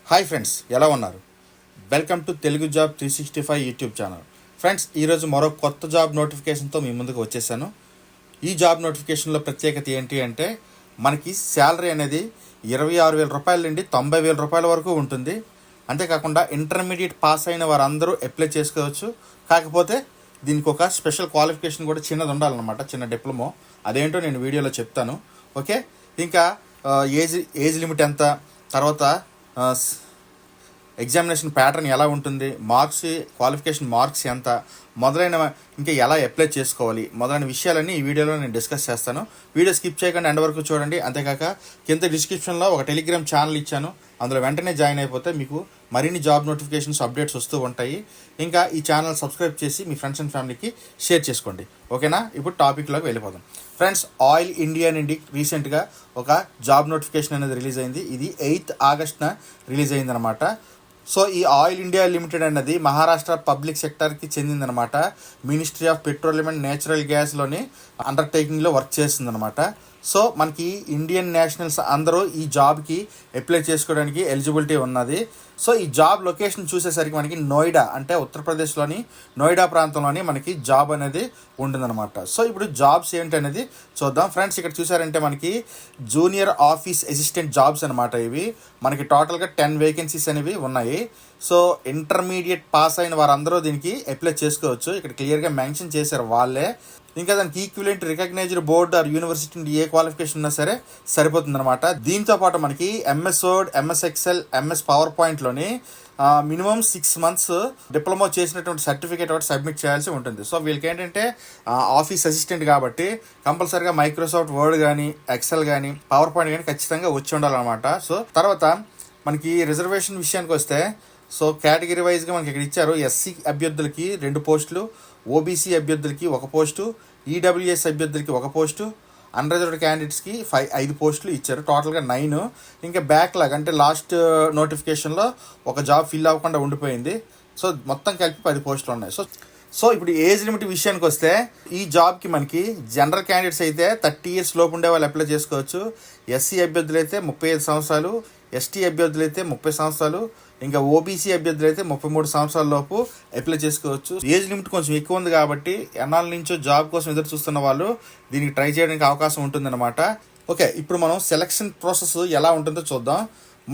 Hi friends, ఎలా ఉన్నారు? Welcome to Telugu job 365 YouTube channel. Friends, ఈరోజు మరో కొత్త జాబ్ నోటిఫికేషన్తో మీ ముందుకు వచ్చేసాను. ఈ జాబ్ నోటిఫికేషన్లో ప్రత్యేకత ఏంటి అంటే మనకి శాలరీ అనేది 26,000 రూపాయల నుండి 90,000 రూపాయల వరకు ఉంటుంది. అంతేకాకుండా ఇంటర్మీడియట్ పాస్ అయిన వారందరూ అప్లై చేసుకోవచ్చు. కాకపోతే దీనికి ఒక స్పెషల్ క్వాలిఫికేషన్ కూడా చిన్నది ఉండాలన్నమాట, చిన్న డిప్లొమో. అదేంటో నేను వీడియోలో చెప్తాను. ఓకే, ఇంకా ఏజ్ లిమిట్ ఎంత, తర్వాత ఎగ్జామినేషన్ ప్యాటర్న్ ఎలా ఉంటుంది, మార్క్స్ క్వాలిఫికేషన్ మార్క్స్ ఎంత, మొదలైన ఇంకా ఎలా అప్లై చేసుకోవాలి మొదలైన విషయాలన్నీ ఈ వీడియోలో నేను డిస్కస్ చేస్తాను. వీడియో స్కిప్ చేయకుండా ఎండ్ వరకు చూడండి. అంతేకాక కింద డిస్క్రిప్షన్లో ఒక టెలిగ్రామ్ ఛానల్ ఇచ్చాను, అందులో వెంటనే జాయిన్ అయిపోతే మీకు మరిన్ని జాబ్ నోటిఫికేషన్స్ అప్డేట్స్ వస్తూ ఉంటాయి. ఇంకా ఈ ఛానల్ సబ్స్క్రైబ్ చేసి మీ ఫ్రెండ్స్ అండ్ ఫ్యామిలీకి షేర్ చేసుకోండి. ఓకేనా? ఇప్పుడు టాపిక్లోకి వెళ్ళిపోదాం. ఫ్రెండ్స్, ఆయిల్ ఇండియా నుండి రీసెంట్గా ఒక జాబ్ నోటిఫికేషన్ అనేది రిలీజ్ అయింది. ఇది 8th ఆగస్టున రిలీజ్ అయిందనమాట. సో ఈ ఆయిల్ ఇండియా లిమిటెడ్ అన్నది మహారాష్ట్ర పబ్లిక్ సెక్టర్కి చెందిందనమాట. Ministry of petroleum and natural గ్యాస్లోని అండర్టేకింగ్లో వర్క్ చేస్తుందనమాట. సో మనకి ఇండియన్ నేషనల్స్ అందరూ ఈ జాబ్కి అప్లై చేసుకోవడానికి ఎలిజిబిలిటీ ఉన్నది. సో ఈ జాబ్ లొకేషన్ చూసేసరికి మనకి నోయిడా, అంటే ఉత్తరప్రదేశ్లోని నోయిడా ప్రాంతంలోని మనకి జాబ్ అనేది ఉంటుందన్నమాట. సో ఇప్పుడు జాబ్స్ ఏంటనేది చూద్దాం. ఫ్రెండ్స్, ఇక్కడ చూసారంటే మనకి జూనియర్ ఆఫీస్ అసిస్టెంట్ జాబ్స్ అనమాట. ఇవి మనకి టోటల్గా 10 వేకెన్సీస్ అనేవి ఉన్నాయి. సో ఇంటర్మీడియట్ పాస్ అయిన వారందరూ దీనికి అప్లై చేసుకోవచ్చు. ఇక్కడ క్లియర్గా మెన్షన్ చేశారు వాళ్ళే. ఇంకా దానికి equivalent recognised board or university నుండి ఏ క్వాలిఫికేషన్ ఉన్నా సరే సరిపోతుందన్నమాట. దీంతో పాటు మనకి MS word, MS excel, MS power పాయింట్లోని మినిమం 6 months డిప్లొమా చేసినటువంటి సర్టిఫికేట్ ఒకటి సబ్మిట్ చేయాల్సి ఉంటుంది. సో వీళ్ళకి ఏంటంటే ఆఫీస్ అసిస్టెంట్ కాబట్టి కంపల్సరీగా మైక్రోసాఫ్ట్ వర్డ్ కానీ, ఎక్సెల్ కానీ, పవర్ పాయింట్ కానీ ఖచ్చితంగా వచ్చి ఉండాలన్నమాట. సో తర్వాత మనకి రిజర్వేషన్ విషయానికి వస్తే, సో కేటగిరీ వైజ్గా మనకి ఇక్కడ ఇచ్చారు. ఎస్సీ అభ్యర్థులకి 2 పోస్టులు, ఓబీసీ అభ్యర్థులకి 1 పోస్టు, ఈడబ్ల్యూఎస్ అభ్యర్థులకి 1 పోస్టు, అన్రిజర్వ్డ్ క్యాండిడేట్స్కి 5 పోస్టులు ఇచ్చారు. టోటల్గా 9. ఇంకా బ్యాక్లాగ్ అంటే లాస్ట్ నోటిఫికేషన్లో ఒక జాబ్ ఫిల్ అవ్వకుండా ఉండిపోయింది. సో మొత్తం కలిపి 10 పోస్టులు ఉన్నాయి. సో ఇప్పుడు ఏజ్ లిమిట్ విషయానికి వస్తే ఈ జాబ్కి మనకి జనరల్ క్యాండిడేట్స్ అయితే 30 years లోపు ఉండే వాళ్ళు అప్లై చేసుకోవచ్చు. ఎస్సీ అభ్యర్థులు అయితే 35 సంవత్సరాలు, ఎస్టీ అభ్యర్థులు అయితే 30 సంవత్సరాలు, ఇంకా ఓబీసీ అభ్యర్థులు అయితే 33 సంవత్సరాల లోపు అప్లై చేసుకోవచ్చు. ఏజ్ లిమిట్ కొంచెం ఎక్కువ ఉంది కాబట్టి ఎన్నాళ్ళ నుంచో జాబ్ కోసం ఎదురు చూస్తున్న వాళ్ళు దీనికి ట్రై చేయడానికి అవకాశం ఉంటుందన్నమాట. ఓకే, ఇప్పుడు మనం సెలక్షన్ ప్రాసెస్ ఎలా ఉంటుందో చూద్దాం.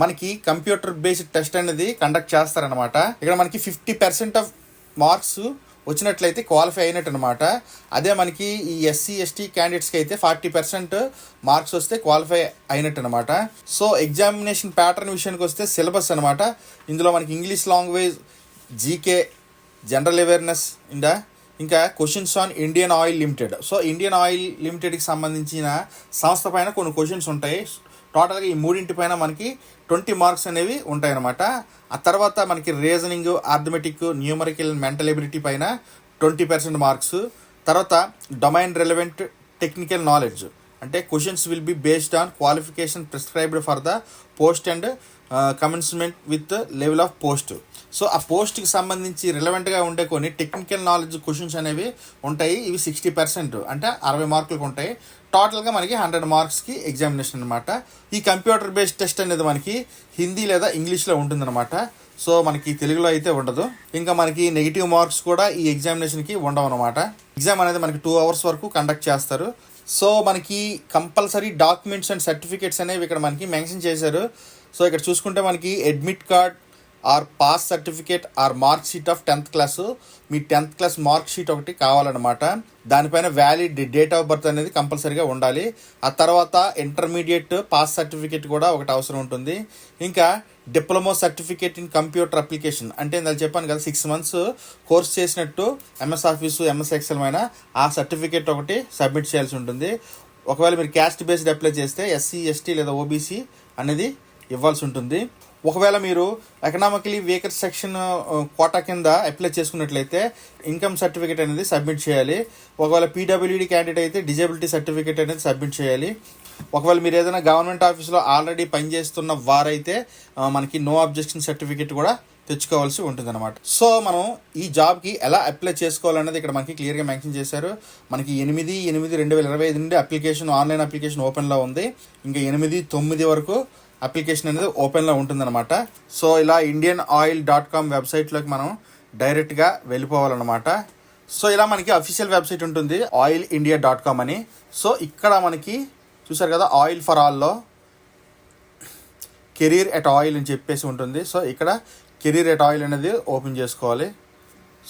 మనకి కంప్యూటర్ బేస్డ్ టెస్ట్ అనేది కండక్ట్ చేస్తారనమాట. ఇక్కడ మనకి 50% ఆఫ్ మార్క్స్ వచ్చినట్లయితే క్వాలిఫై అయినట్టు అనమాట. అదే మనకి ఈ ఎస్సీ ఎస్టీ క్యాండిడేట్స్కి అయితే 40% మార్క్స్ వస్తే క్వాలిఫై అయినట్టు అనమాట. సో ఎగ్జామినేషన్ ప్యాటర్న్ విషయానికి వస్తే సిలబస్ అనమాట. ఇందులో మనకి English language, GK, general awareness, ఇంకా questions on Indian oil limited. So Indian oil లిమిటెడ్కి సంబంధించిన సంస్థ పైన కొన్ని క్వశ్చన్స్ ఉంటాయి. టోటల్గా ఈ 3 పైన మనకి 20 మార్క్స్ అనేవి ఉంటాయన్నమాట. ఆ తర్వాత మనకి reasoning, arithmetic, numerical, mental ability పైన 20% మార్క్స్. తర్వాత డొమైన్ రెలవెంట్ టెక్నికల్ నాలెడ్జ్, అంటే questions will be based on qualification prescribed for the post and commencement with level of post. So ఆ పోస్ట్కి సంబంధించి రిలవెంట్గా ఉండే కొన్ని టెక్నికల్ నాలెడ్జ్ క్వశ్చన్స్ అనేవి ఉంటాయి. ఇవి 60%, అంటే 60 మార్కులకు ఉంటాయి. టోటల్గా మనకి 100 మార్క్స్కి ఎగ్జామినేషన్ అనమాట. ఈ కంప్యూటర్ బేస్డ్ టెస్ట్ అనేది మనకి హిందీ లేదా ఇంగ్లీష్లో ఉంటుందన్నమాట. సో మనకి తెలుగులో అయితే ఉండదు. ఇంకా మనకి నెగిటివ్ మార్క్స్ కూడా ఈ ఎగ్జామినేషన్కి ఉండవు అనమాట. ఎగ్జామ్ అనేది మనకి 2 hours వరకు కండక్ట్ చేస్తారు. సో మనకి కంపల్సరీ డాక్యుమెంట్స్ అండ్ సర్టిఫికేట్స్ అనేవి ఇక్కడ మనకి మెన్షన్ చేశారు. సో ఇక్కడ చూసుకుంటే మనకి admit card or pass certificate or mark sheet of 10th class, me 10th class mark sheet ఒకటి కావాలన్నమాట. దానిపైన వ్యాలిడ్ డేట్ ఆఫ్ బర్త్ అనేది కంపల్సరీగా ఉండాలి. ఆ తర్వాత ఇంటర్మీడియట్ పాస్ సర్టిఫికేట్ కూడా ఒకటి అవసరం ఉంటుంది. ఇంకా diploma certificate in computer application, అంటే నేను చెప్పాను కదా 6 months కోర్స్ చేసినట్టు ఎంఎస్ ఆఫీసు, ఎంఎస్ ఎక్సెల్ పైన ఆ సర్టిఫికేట్ ఒకటి సబ్మిట్ చేయాల్సి ఉంటుంది. ఒకవేళ మీరు క్యాస్ట్ బేస్డ్ అప్లై చేస్తే ఎస్సీ, ఎస్టీ లేదా ఓబీసీ అనేది ఇవ్వాల్సి ఉంటుంది. ఒకవేళ మీరు ఎకనామికలీ వీకర్ సెక్షన్ కోటా కింద అప్లై చేసుకున్నట్లయితే ఇన్కమ్ సర్టిఫికేట్ అనేది సబ్మిట్ చేయాలి. ఒకవేళ పీడబ్ల్యూడీ క్యాండిడేట్ అయితే డిజేబిలిటీ సర్టిఫికేట్ అనేది సబ్మిట్ చేయాలి. ఒకవేళ మీరు ఏదైనా గవర్నమెంట్ ఆఫీస్లో ఆల్రెడీ పనిచేస్తున్న వారైతే మనకి నో అబ్జెక్షన్ సర్టిఫికేట్ కూడా తెచ్చుకోవాల్సి ఉంటుంది అనమాట. సో మనం ఈ జాబ్కి ఎలా అప్లై చేసుకోవాలనేది ఇక్కడ మనకి క్లియర్గా మెన్షన్ చేశారు. మనకి 8/8/2025 నుండి అప్లికేషన్, ఆన్లైన్ అప్లికేషన్ ఓపెన్లో ఉంది. ఇంకా 8/9 వరకు అప్లికేషన్ అనేది ఓపెన్లో ఉంటుందన్నమాట. సో ఇలా indianoil.com వెబ్సైట్లోకి మనం డైరెక్ట్గా వెళ్ళిపోవాలన్నమాట. సో ఇలా మనకి అఫీషియల్ వెబ్సైట్ ఉంటుంది oilindia.com అని. సో ఇక్కడ మనకి చూసారు కదా ఆయిల్ ఫర్ ఆల్లో కెరీర్ ఎట్ ఆయిల్ అని చెప్పేసి ఉంటుంది. సో ఇక్కడ కెరీర్ ఎట్ ఆయిల్ అనేది ఓపెన్ చేసుకోవాలి.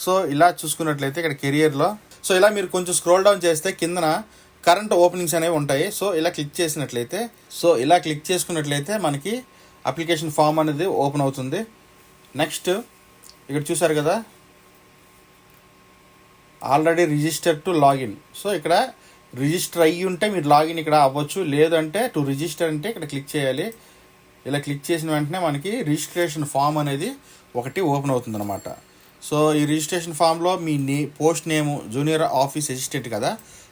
సో ఇలా చూసుకున్నట్లయితే ఇక్కడ కెరియర్లో సో ఇలా మీరు కొంచెం స్క్రోల్ డౌన్ చేస్తే కిందన కరెంట్ ఓపెనింగ్స్ అనేవి ఉంటాయి. సో ఇలా క్లిక్ చేసుకున్నట్లయితే మనకి అప్లికేషన్ ఫామ్ అనేది ఓపెన్ అవుతుంది. నెక్స్ట్ ఇక్కడ చూసారు కదా already register to login. So ఇక్కడ రిజిస్టర్ అయ్యి ఉంటే మీరు లాగిన్ ఇక్కడ అవ్వచ్చు, లేదంటే టు రిజిస్టర్ అంటే ఇక్కడ క్లిక్ చేయాలి. ఇలా క్లిక్ చేసిన వెంటనే మనకి రిజిస్ట్రేషన్ ఫామ్ అనేది ఒకటి ఓపెన్ అవుతుంది అనమాట. సో ఈ రిజిస్ట్రేషన్ ఫామ్లో మీ post name junior office assistant కదా,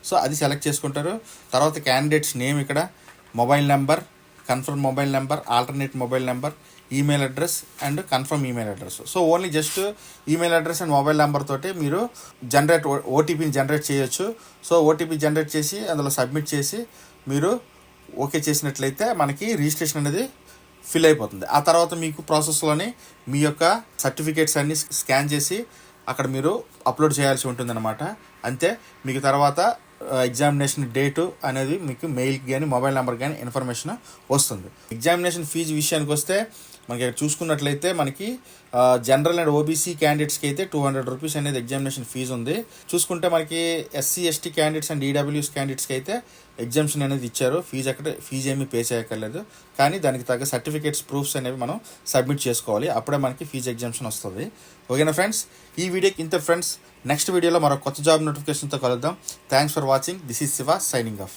సో అది సెలెక్ట్ చేసుకుంటారు. తర్వాత క్యాండిడేట్స్ నేమ్, ఇక్కడ mobile number, confirm mobile number, alternate mobile number, email address and confirm email address. So only just email address and mobile number తోటి మీరు ఓటీపీని generate చేయొచ్చు. So OTP generate చేసి అందులో సబ్మిట్ చేసి మీరు ఓకే చేసినట్లయితే మనకి రిజిస్ట్రేషన్ అనేది ఫిల్ అయిపోతుంది. ఆ తర్వాత మీకు ప్రాసెస్లోనే మీ యొక్క సర్టిఫికేట్స్ అన్నీ స్కాన్ చేసి అక్కడ మీరు అప్లోడ్ చేయాల్సి ఉంటుందన్నమాట. అంతే, మీకు తర్వాత ఎగ్జామినేషన్ డేటు అనేది మీకు మెయిల్కి కానీ మొబైల్ నెంబర్ కానీ ఇన్ఫర్మేషన్ వస్తుంది. ఎగ్జామినేషన్ ఫీజు విషయానికి వస్తే మనకి ఇక్కడ చూసుకున్నట్లయితే మనకి జనరల్ అండ్ ఓబీసీ క్యాండిడేట్స్కి అయితే 200 రూపీస్ అనేది ఎగ్జామినేషన్ ఫీజు ఉంది. చూసుకుంటే మనకి SC ST candidates and EWS క్యాండిడేట్స్కి అయితే ఎగ్జామ్షన్ అనేది ఇచ్చారు. ఫీజు ఏమీ పే చేయక్కర్లేదు, కానీ దానికి తగ్గ సర్టిఫికేట్స్ ప్రూఫ్స్ అనేవి మనం సబ్మిట్ చేసుకోవాలి. అప్పుడే మనకి ఫీజు ఎగ్జామ్షన్ వస్తుంది. ఓకేనా ఫ్రెండ్స్, ఈ వీడియోకి ఇంత ఫ్రెండ్స్. నెక్స్ట్ వీడియోలో మరో కొత్త జాబ్ నోటిఫికేషన్తో కలుద్దాం. Thanks for watching. This is Shiva signing off.